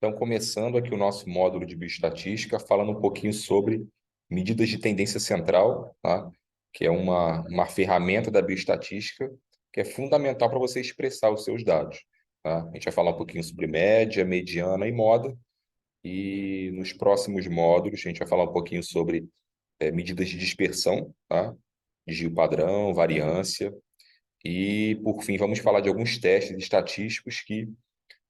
Então, começando aqui o nosso módulo de bioestatística, falando um pouquinho sobre medidas de tendência central, tá? Que é uma ferramenta da bioestatística que é fundamental para você expressar os seus dados, tá? A gente vai falar um pouquinho sobre média, mediana e moda, e nos próximos módulos a gente vai falar um pouquinho sobre medidas de dispersão, tá? Desvio padrão, variância, e, por fim, vamos falar de alguns testes estatísticos que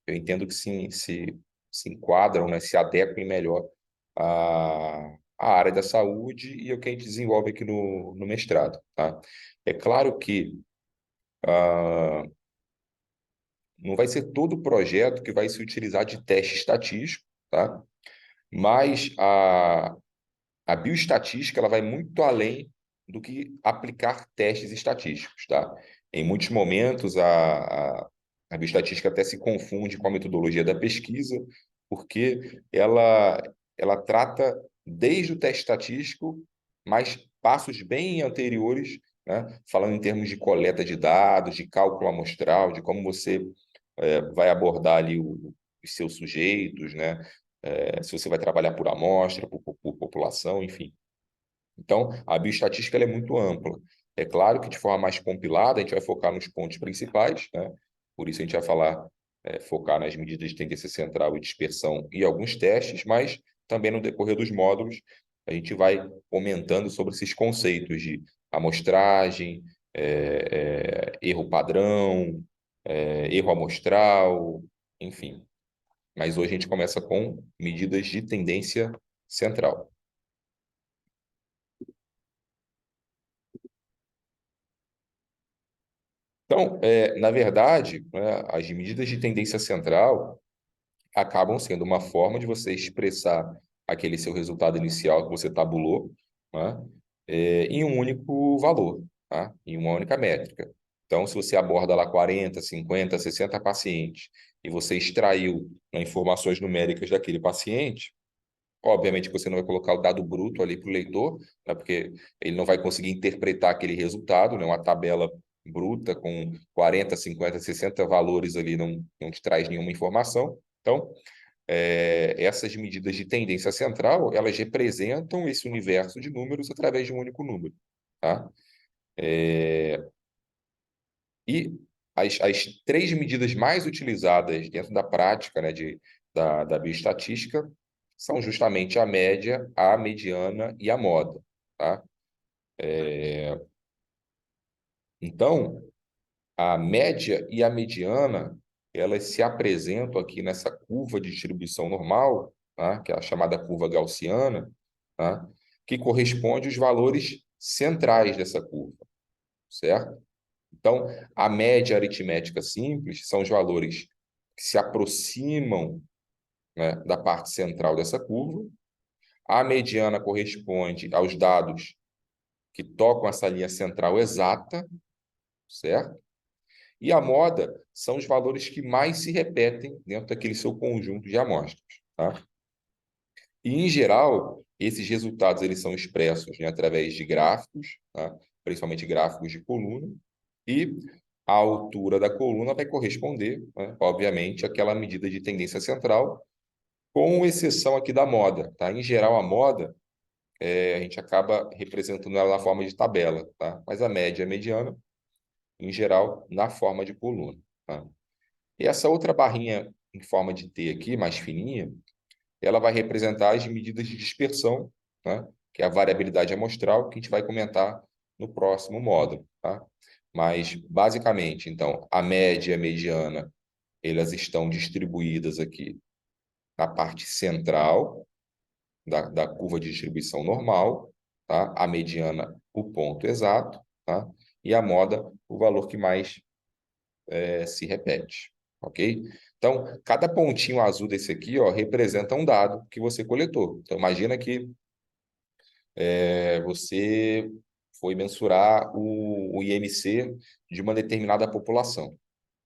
eu entendo que se enquadram, né, se adequem melhor à área da saúde e o que a gente desenvolve aqui no mestrado, tá? É claro que ah, não vai ser todo o projeto que vai se utilizar de teste estatístico, tá? Mas a bioestatística ela vai muito além do que aplicar testes estatísticos, tá? Em muitos momentos, a bioestatística até se confunde com a metodologia da pesquisa, porque ela trata desde o teste estatístico, mas passos bem anteriores, né? Falando em termos de coleta de dados, de cálculo amostral, de como você vai abordar ali os seus sujeitos, né? Se você vai trabalhar por amostra, por população, enfim. Então, a bioestatística ela é muito ampla. É claro que de forma mais compilada, a gente vai focar nos pontos principais, né? Por isso a gente vai falar, focar nas medidas de tendência central e dispersão e alguns testes, mas também no decorrer dos módulos, a gente vai comentando sobre esses conceitos de amostragem, erro padrão, erro amostral, enfim. Mas hoje a gente começa com medidas de tendência central. Então, na verdade, né, as medidas de tendência central acabam sendo uma forma de você expressar aquele seu resultado inicial que você tabulou, né, em um único valor, tá? Em uma única métrica. Então, se você aborda lá 40, 50, 60 pacientes e você extraiu, né, informações numéricas daquele paciente, obviamente que você não vai colocar o dado bruto ali para o leitor, né, porque ele não vai conseguir interpretar aquele resultado, né, uma tabela bruta com 40, 50, 60 valores ali não te traz nenhuma informação. Então, essas medidas de tendência central, elas representam esse universo de números através de um único número, tá? E as três medidas mais utilizadas dentro da prática, né, da bioestatística são justamente a média, a mediana e a moda, tá? Então, a média e a mediana, elas se apresentam aqui nessa curva de distribuição normal, tá? Que é a chamada curva gaussiana, tá? Que corresponde aos valores centrais dessa curva, certo? Então, a média aritmética simples são os valores que se aproximam, né, da parte central dessa curva. A mediana corresponde aos dados que tocam essa linha central exata, certo? E a moda são os valores que mais se repetem dentro daquele seu conjunto de amostras, tá? E, em geral, esses resultados eles são expressos, né, através de gráficos, tá? Principalmente gráficos de coluna, e a altura da coluna vai corresponder, né, obviamente, àquela medida de tendência central, com exceção aqui da moda, tá? Em geral, a moda, a gente acaba representando ela na forma de tabela, tá? Mas a média e a mediana, em geral, na forma de coluna, tá? E essa outra barrinha em forma de T aqui, mais fininha, ela vai representar as medidas de dispersão, né? Que é a variabilidade amostral, que a gente vai comentar no próximo módulo, tá? Mas, basicamente, então, a média e a mediana, elas estão distribuídas aqui na parte central da curva de distribuição normal, tá? A mediana, o ponto exato, tá? E a moda, o valor que mais se repete, ok? Então, cada pontinho azul desse aqui, ó, representa um dado que você coletou. Então, imagina que você foi mensurar o IMC de uma determinada população,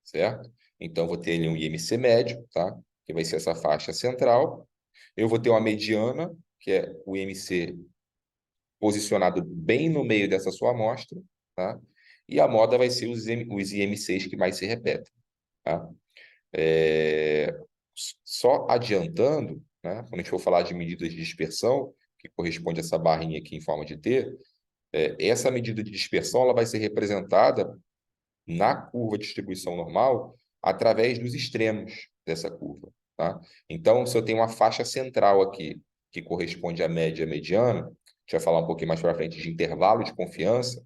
certo? Então, eu vou ter ali um IMC médio, tá? Que vai ser essa faixa central. Eu vou ter uma mediana, que é o IMC posicionado bem no meio dessa sua amostra, tá? E a moda vai ser os IMCs que mais se repetem, tá? É, Só adiantando, né, quando a gente for falar de medidas de dispersão, que corresponde a essa barrinha aqui em forma de T, essa medida de dispersão ela vai ser representada na curva de distribuição normal através dos extremos dessa curva, tá? Então, se eu tenho uma faixa central aqui, que corresponde à média e à mediana, a gente vai falar um pouquinho mais para frente de intervalo de confiança,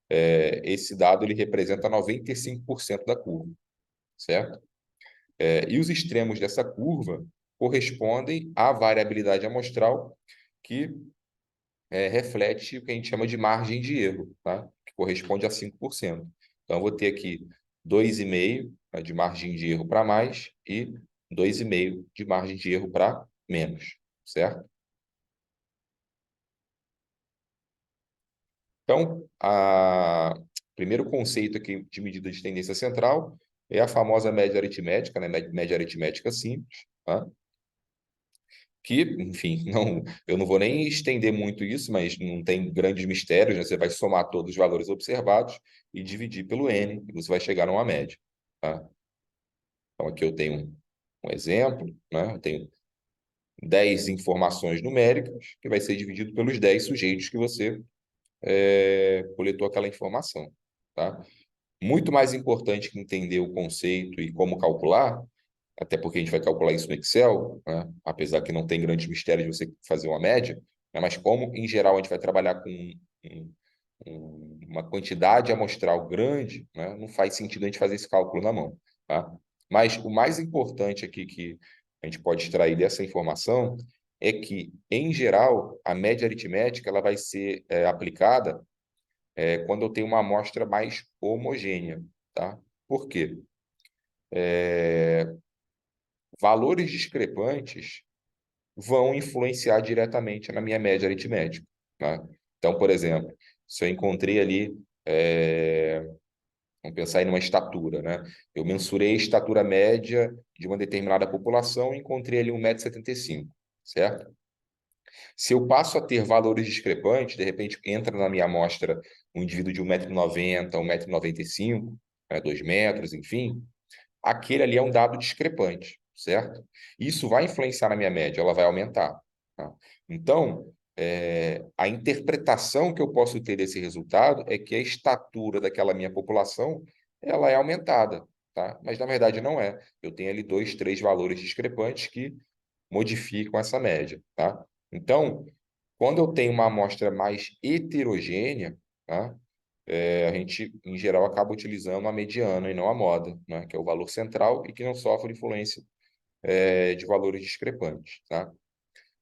esse dado ele representa 95% da curva, certo? E os extremos dessa curva correspondem à variabilidade amostral que reflete o que a gente chama de margem de erro, tá? Que corresponde a 5%. Então, eu vou ter aqui 2,5 né, de margem de erro para mais e 2,5 de margem de erro para menos, certo? Então, o primeiro conceito aqui de medida de tendência central é a famosa média aritmética, né? Média aritmética simples, tá? Que, enfim, não, eu não vou nem estender muito isso, mas não tem grandes mistérios, né? Você vai somar todos os valores observados e dividir pelo n, e você vai chegar numa média, tá? Então, aqui eu tenho um exemplo, né? Eu tenho 10 informações numéricas, que vai ser dividido pelos 10 sujeitos que você coletou aquela informação, tá? Muito mais importante que entender o conceito e como calcular, até porque a gente vai calcular isso no Excel, né? Apesar que não tem grandes mistérios de você fazer uma média, né? Mas como, em geral, a gente vai trabalhar com um, uma quantidade amostral grande, né? Não faz sentido a gente fazer esse cálculo na mão, tá? Mas o mais importante aqui que a gente pode extrair dessa informação é que, em geral, a média aritmética ela vai ser aplicada quando eu tenho uma amostra mais homogênea, tá? Por quê? Valores discrepantes vão influenciar diretamente na minha média aritmética, né? Então, por exemplo, se eu encontrei ali, vamos pensar em uma estatura, né? Eu mensurei a estatura média de uma determinada população e encontrei ali 1,75 m, certo? Se eu passo a ter valores discrepantes, de repente entra na minha amostra um indivíduo de 1,90 m, 1,95 m, 2 metros, enfim, aquele ali é um dado discrepante, certo? Isso vai influenciar na minha média, ela vai aumentar, tá? Então, a interpretação que eu posso ter desse resultado é que a estatura daquela minha população ela é aumentada, tá? Mas na verdade não é. Eu tenho ali dois, três valores discrepantes que modificam essa média, tá? Então, quando eu tenho uma amostra mais heterogênea, tá? A gente, em geral, acaba utilizando a mediana e não a moda, né? Que é o valor central e que não sofre influência de valores discrepantes, tá?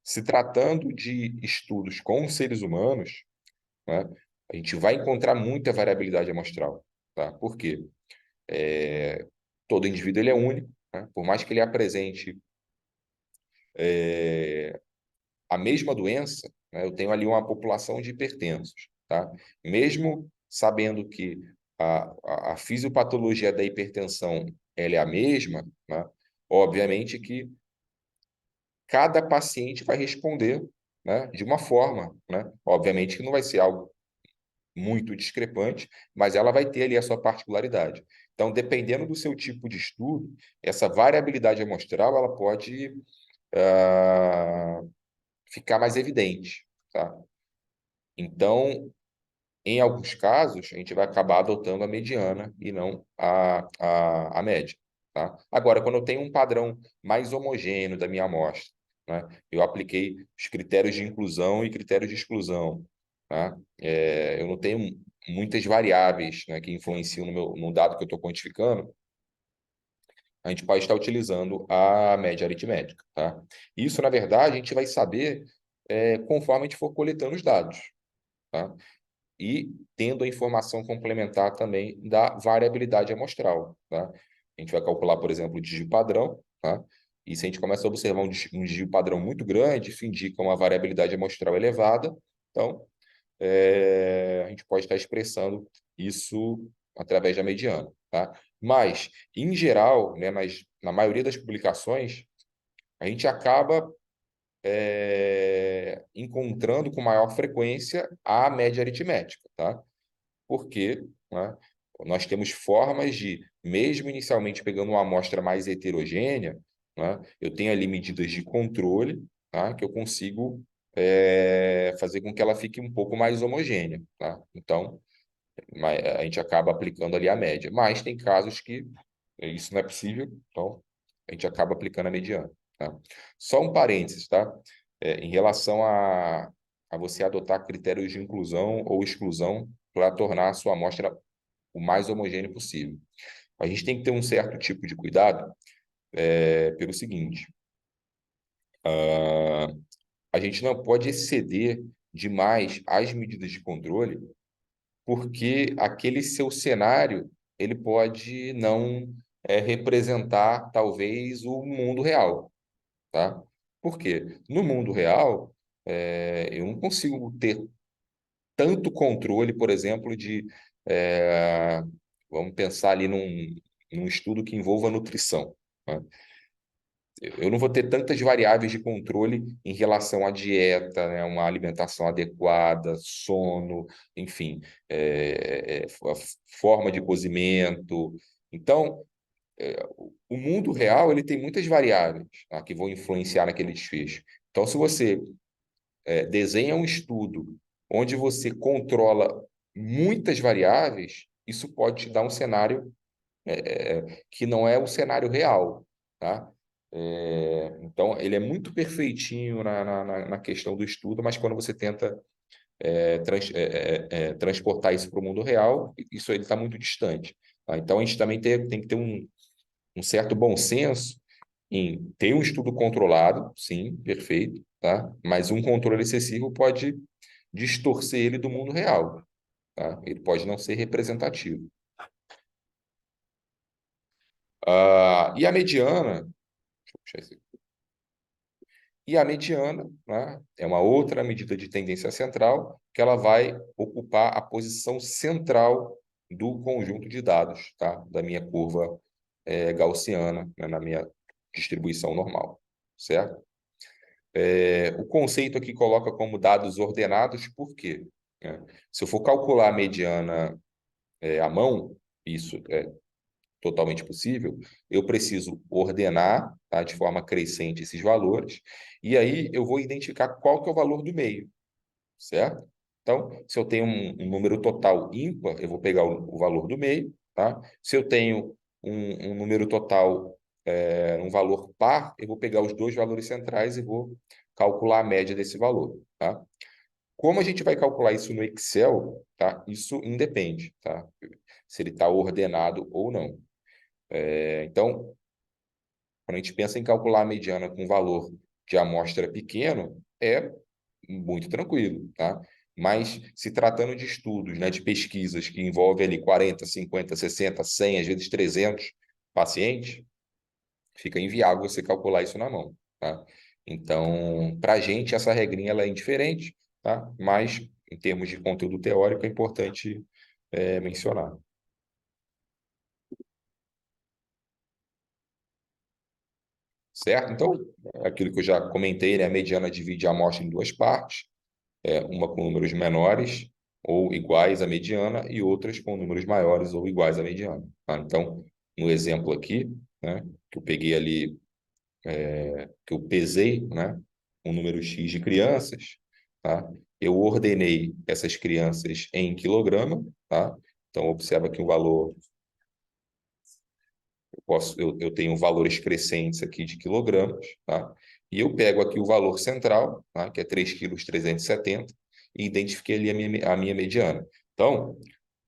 Se tratando de estudos com seres humanos, né? A gente vai encontrar muita variabilidade amostral, tá? Por quê? Todo indivíduo ele é único, né? Por mais que ele apresente a mesma doença, né? Eu tenho ali uma população de hipertensos, tá? Mesmo sabendo que a fisiopatologia da hipertensão ela é a mesma, né? Obviamente que cada paciente vai responder, né, de uma forma, né? Obviamente que não vai ser algo muito discrepante, mas ela vai ter ali a sua particularidade. Então, dependendo do seu tipo de estudo, essa variabilidade amostral ela pode ficar mais evidente, tá? Então, em alguns casos, a gente vai acabar adotando a mediana e não a média, tá? Agora, quando eu tenho um padrão mais homogêneo da minha amostra, né? Eu apliquei os critérios de inclusão e critérios de exclusão, tá? Eu não tenho muitas variáveis, né, que influenciam no dado que eu estou quantificando, a gente pode estar utilizando a média aritmética, tá? Isso, na verdade, a gente vai saber conforme a gente for coletando os dados, tá? E tendo a informação complementar também da variabilidade amostral, tá? A gente vai calcular, por exemplo, o desvio padrão, tá? E se a gente começa a observar um desvio padrão muito grande, isso indica uma variabilidade amostral elevada, então a gente pode estar expressando isso através da mediana, tá? Mas, em geral, né, mas na maioria das publicações, a gente acaba encontrando com maior frequência a média aritmética, tá? Porque, né, nós temos formas de, mesmo inicialmente pegando uma amostra mais heterogênea, né? Eu tenho ali medidas de controle, tá? Que eu consigo fazer com que ela fique um pouco mais homogênea, tá? Então, a gente acaba aplicando ali a média. Mas tem casos que isso não é possível, então a gente acaba aplicando a mediana, tá? Só um parênteses, tá? Em relação a você adotar critérios de inclusão ou exclusão para tornar a sua amostra o mais homogêneo possível. A gente tem que ter um certo tipo de cuidado, pelo seguinte: ah, a gente não pode exceder demais as medidas de controle, porque aquele seu cenário ele pode não representar talvez o mundo real, tá? Por quê? No mundo real, eu não consigo ter tanto controle, por exemplo, é, vamos pensar ali num estudo que envolva nutrição, né? Eu não vou ter tantas variáveis de controle em relação à dieta, né, uma alimentação adequada, sono, enfim, a forma de cozimento. Então, o mundo real ele tem muitas variáveis, tá, que vão influenciar naquele desfecho. Então, se você desenha um estudo onde você controla muitas variáveis, isso pode te dar um cenário que não é o cenário real, tá? Então, ele é muito perfeitinho na questão do estudo, mas quando você tenta transportar isso para o mundo real, isso ele está muito distante, tá? Então, a gente também tem que ter um certo bom senso em ter um estudo controlado, sim, perfeito, tá? Mas um controle excessivo pode distorcer ele do mundo real, tá? Ele pode não ser representativo. E a mediana, deixa eu puxar esse aqui. E a mediana, né, é uma outra medida de tendência central que ela vai ocupar a posição central do conjunto de dados, tá? Da minha curva gaussiana, né, na minha distribuição normal, certo? O conceito aqui coloca como dados ordenados, por quê? Se eu for calcular a mediana à mão, isso é totalmente possível, eu preciso ordenar, tá, de forma crescente esses valores, e aí eu vou identificar qual que é o valor do meio, certo? Então, se eu tenho um número total ímpar, eu vou pegar o valor do meio, tá? Se eu tenho um número total, um valor par, eu vou pegar os dois valores centrais e vou calcular a média desse valor, tá? Como a gente vai calcular isso no Excel, tá? Isso independe, tá? Se ele está ordenado ou não. Então, quando a gente pensa em calcular a mediana com valor de amostra pequeno, é muito tranquilo, tá? Mas se tratando de estudos, né, de pesquisas que envolvem ali 40, 50, 60, 100, às vezes 300 pacientes, fica inviável você calcular isso na mão, tá? Então, para a gente, essa regrinha ela é indiferente, tá? Mas, em termos de conteúdo teórico, é importante mencionar. Certo? Então, aquilo que eu já comentei, né? A mediana divide a amostra em duas partes, uma com números menores ou iguais à mediana e outras com números maiores ou iguais à mediana, tá? Então, no exemplo aqui, né, que eu peguei ali, que eu pesei, né, um número X de crianças, tá? Eu ordenei essas crianças em quilograma, tá? Então, observa que o valor eu tenho valores crescentes aqui de quilogramas, tá? E eu pego aqui o valor central, tá? Que é 3,370 kg, e identifiquei ali a minha mediana. Então,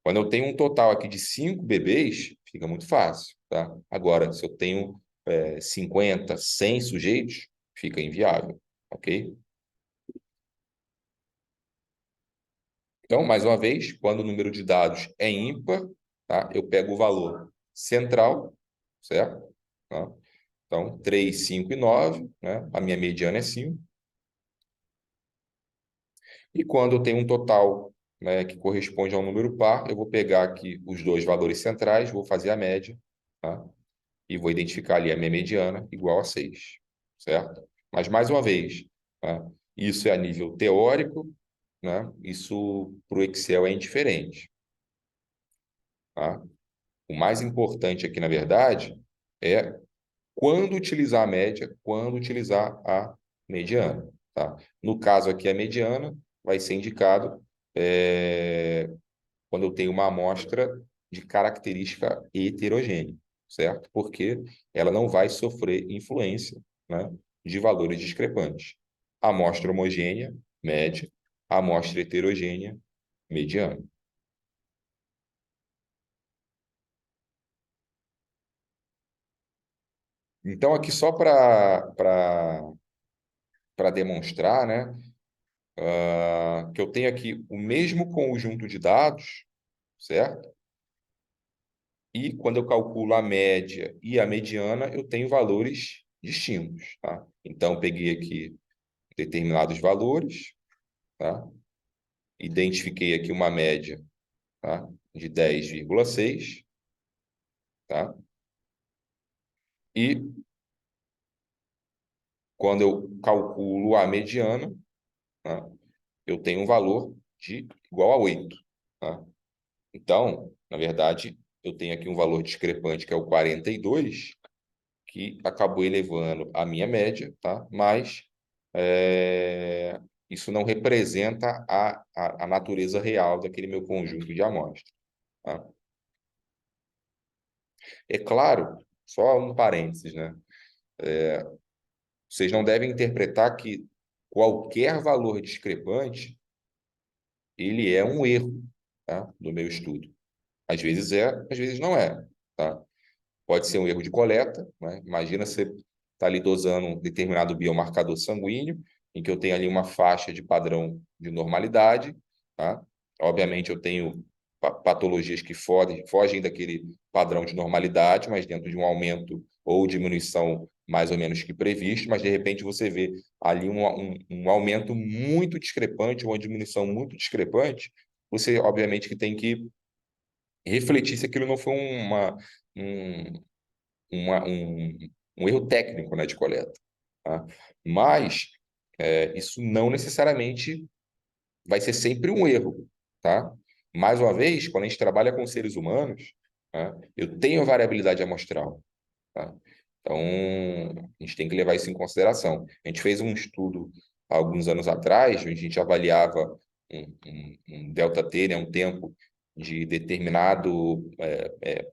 quando eu tenho um total aqui de 5 bebês, fica muito fácil, tá? Agora, se eu tenho 50, 100 sujeitos, fica inviável, ok? Então, mais uma vez, quando o número de dados é ímpar, tá? Eu pego o valor central, certo? Tá? Então, 3, 5 e 9, né? A minha mediana é 5. E quando eu tenho um total, né, que corresponde a um número par, eu vou pegar aqui os dois valores centrais, vou fazer a média, tá? E vou identificar ali a minha mediana igual a 6, certo? Mas, mais uma vez, tá? Isso é a nível teórico, né? Isso para o Excel é indiferente, tá? O mais importante aqui, na verdade, é quando utilizar a média, quando utilizar a mediana, tá? No caso aqui, a mediana vai ser indicado quando eu tenho uma amostra de característica heterogênea, certo? Porque ela não vai sofrer influência, né, de valores discrepantes. Amostra homogênea, média. Amostra heterogênea, mediana. Então, aqui só para demonstrar, né, que eu tenho aqui o mesmo conjunto de dados, certo? E quando eu calculo a média e a mediana, eu tenho valores distintos, tá? Então, eu peguei aqui determinados valores, tá? Identifiquei aqui uma média, tá, de 10,6, tá? E quando eu calculo a mediana, tá, eu tenho um valor de igual a 8, tá? Então, na verdade, eu tenho aqui um valor discrepante que é o 42, que acabou elevando a minha média, tá? Mas é, isso não representa a natureza real daquele meu conjunto de amostras, tá? É claro, só um parênteses, né? Vocês não devem interpretar que qualquer valor discrepante, ele é um erro, tá, do meu estudo. Às vezes é, às vezes não é, tá? Pode ser um erro de coleta, né? Imagina você tá ali dosando um determinado biomarcador sanguíneo, em que eu tenho ali uma faixa de padrão de normalidade, tá? Obviamente eu tenho patologias que fogem daquele padrão de normalidade, mas dentro de um aumento ou diminuição mais ou menos que previsto, mas de repente você vê ali um aumento muito discrepante, uma diminuição muito discrepante, você obviamente que tem que refletir se aquilo não foi um, um, um erro técnico, né, de coleta, tá? Mas isso não necessariamente vai ser sempre um erro, tá? Mais uma vez, quando a gente trabalha com seres humanos, tá, eu tenho variabilidade amostral, tá? Então, a gente tem que levar isso em consideração. A gente fez um estudo há alguns anos atrás, onde a gente avaliava um delta T, né, um tempo de determinado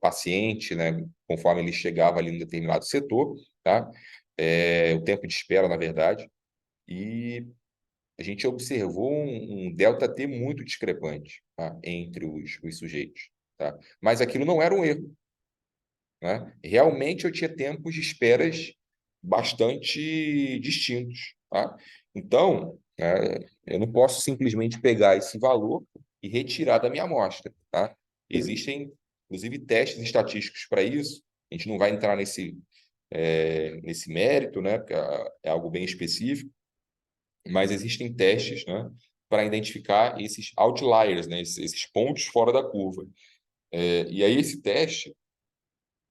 paciente, né, conforme ele chegava ali em um determinado setor, tá? O tempo de espera, na verdade, e a gente observou um delta T muito discrepante, tá, entre os sujeitos, tá? Mas aquilo não era um erro, né? Realmente eu tinha tempos de esperas bastante distintos, tá? Então, eu não posso simplesmente pegar esse valor e retirar da minha amostra, tá? Existem, inclusive, testes estatísticos para isso. A gente não vai entrar nesse mérito, né? Porque é algo bem específico, mas existem testes, né, para identificar esses outliers, né? Esses pontos fora da curva. E aí esse teste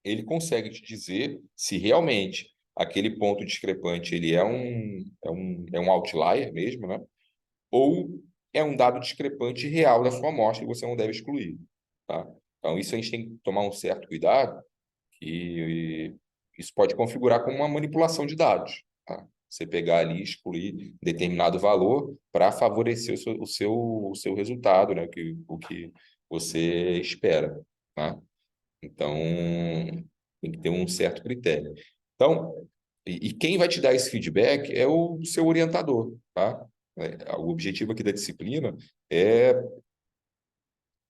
ele consegue te dizer se realmente aquele ponto discrepante ele é um outlier mesmo, né? Ou é um dado discrepante real da sua amostra e você não deve excluir, tá? Então, isso a gente tem que tomar um certo cuidado, que isso pode configurar como uma manipulação de dados, tá? Você pegar ali e excluir determinado valor para favorecer o seu resultado, né? O que você espera, tá? Então, tem que ter um certo critério. Então, e quem vai te dar esse feedback é o seu orientador, tá? O objetivo aqui da disciplina é,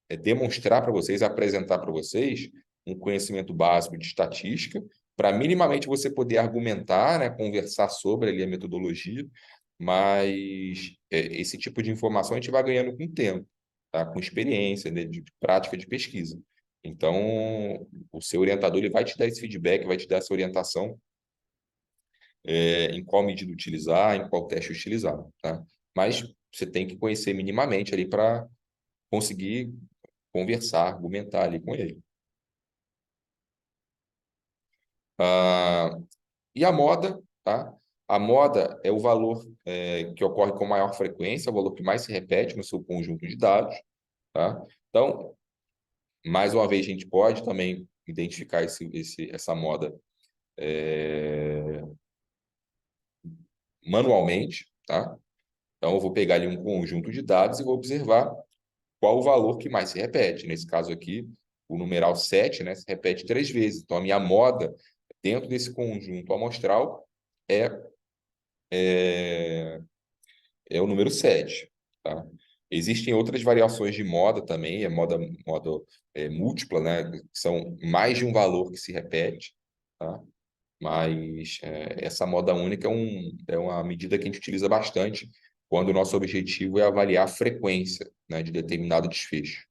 é demonstrar para vocês, apresentar para vocês um conhecimento básico de estatística, para minimamente você poder argumentar, né, conversar sobre ali a metodologia, mas esse tipo de informação a gente vai ganhando com o tempo, tá? Com experiência, né, de prática de pesquisa. Então, o seu orientador ele vai te dar esse feedback, vai te dar essa orientação em qual medida utilizar, em qual teste utilizar, tá? Mas você tem que conhecer minimamente ali para conseguir conversar, argumentar ali com ele. Ah, e a moda, tá? A moda é o valor que ocorre com maior frequência, é o valor que mais se repete no seu conjunto de dados, tá? Então, mais uma vez, a gente pode também identificar essa moda manualmente, tá? Então, eu vou pegar ali um conjunto de dados e vou observar qual o valor que mais se repete. Nesse caso aqui, o numeral 7, né, se repete 3 vezes. Então, a minha moda dentro desse conjunto amostral é, é, é o número 7. Tá? Existem outras variações de moda também, moda múltipla, né? Que são mais de um valor que se repete. Tá? Mas essa moda única é uma medida que a gente utiliza bastante quando o nosso objetivo é avaliar a frequência, né, de determinado desfecho.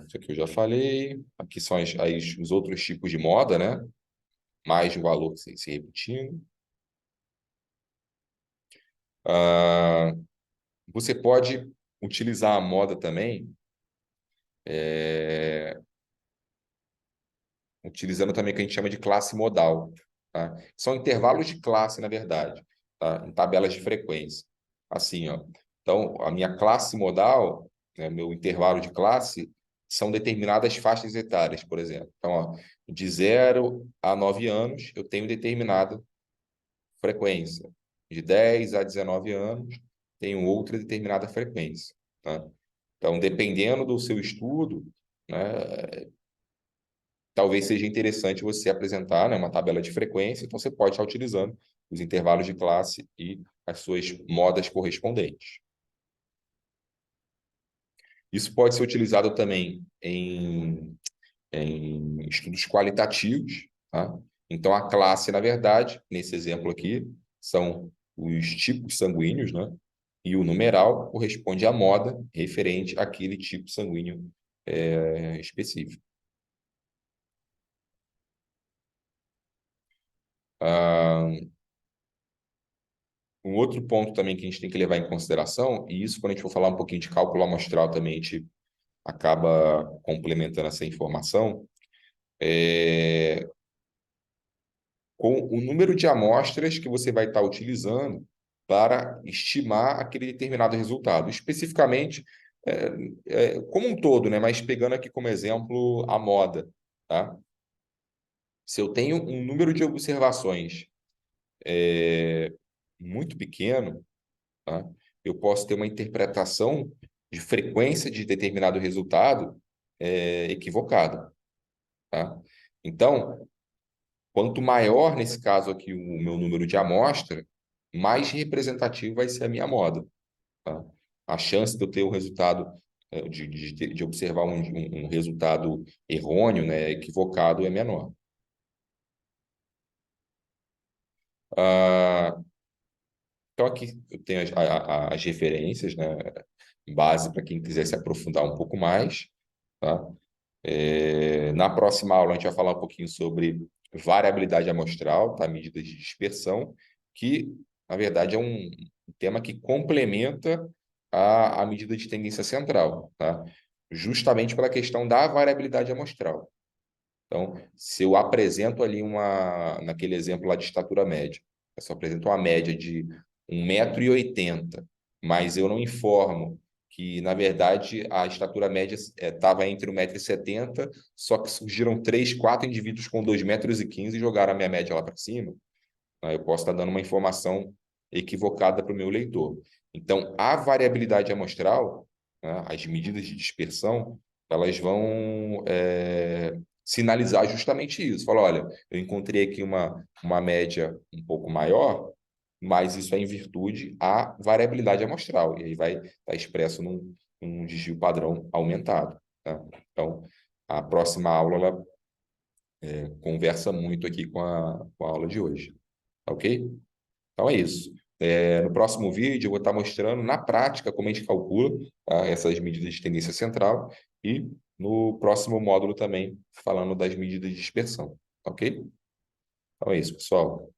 Isso aqui eu já falei. Aqui são os outros tipos de moda, né? Mais de um valor se repetindo. Ah, você pode utilizar a moda também, é, utilizando também o que a gente chama de classe modal. Tá? São intervalos de classe, na verdade, tá? Em tabelas de frequência. Assim, ó. Então, a minha classe modal, né, meu intervalo de classe, são determinadas faixas etárias, por exemplo. Então, ó, de 0 a 9 anos, eu tenho determinada frequência. De 10 a 19 anos, tenho outra determinada frequência. Tá? Então, dependendo do seu estudo, né, talvez seja interessante você apresentar, né, uma tabela de frequência, então você pode estar utilizando os intervalos de classe e as suas modas correspondentes. Isso pode ser utilizado também em estudos qualitativos, tá? Então, a classe, na verdade, nesse exemplo aqui, são os tipos sanguíneos, né? E o numeral corresponde à moda referente àquele tipo sanguíneo específico. Ah, Um outro ponto também que a gente tem que levar em consideração, e isso quando a gente for falar um pouquinho de cálculo amostral também a gente acaba complementando essa informação, é com o número de amostras que você vai estar utilizando para estimar aquele determinado resultado. Especificamente, como um todo, né? Mas pegando aqui como exemplo a moda, tá? Se eu tenho um número de observações muito pequeno, tá? Eu posso ter uma interpretação de frequência de determinado resultado equivocada, tá? Então, quanto maior, nesse caso aqui, o meu número de amostra, mais representativo vai ser a minha moda, tá? A chance de eu ter um resultado, de observar um resultado errôneo, né, equivocado, é menor. Ah, então, aqui eu tenho as referências, né, base para quem quiser se aprofundar um pouco mais, tá? Na próxima aula, a gente vai falar um pouquinho sobre variabilidade amostral, tá? Medidas de dispersão, que, na verdade, é um tema que complementa a medida de tendência central, tá? Justamente pela questão da variabilidade amostral. Então, se eu apresento ali naquele exemplo lá de estatura média, eu só apresento uma média de 1,80 m, mas eu não informo que, na verdade, a estatura média estava entre 1,70 m, só que surgiram 3, 4 indivíduos com 2,15 m e jogaram a minha média lá para cima, né? Eu posso estar dando uma informação equivocada para o meu leitor. Então, a variabilidade amostral, né, as medidas de dispersão, elas vão sinalizar justamente isso. Falar, olha, eu encontrei aqui uma média um pouco maior, mas isso é em virtude à variabilidade amostral. E aí vai estar expresso num desvio padrão aumentado. Tá? Então, a próxima aula ela conversa muito aqui com a aula de hoje. Tá ok? Então é isso. No próximo vídeo, eu vou estar mostrando na prática como a gente calcula, tá, essas medidas de tendência central e no próximo módulo também falando das medidas de dispersão. Ok? Então é isso, pessoal.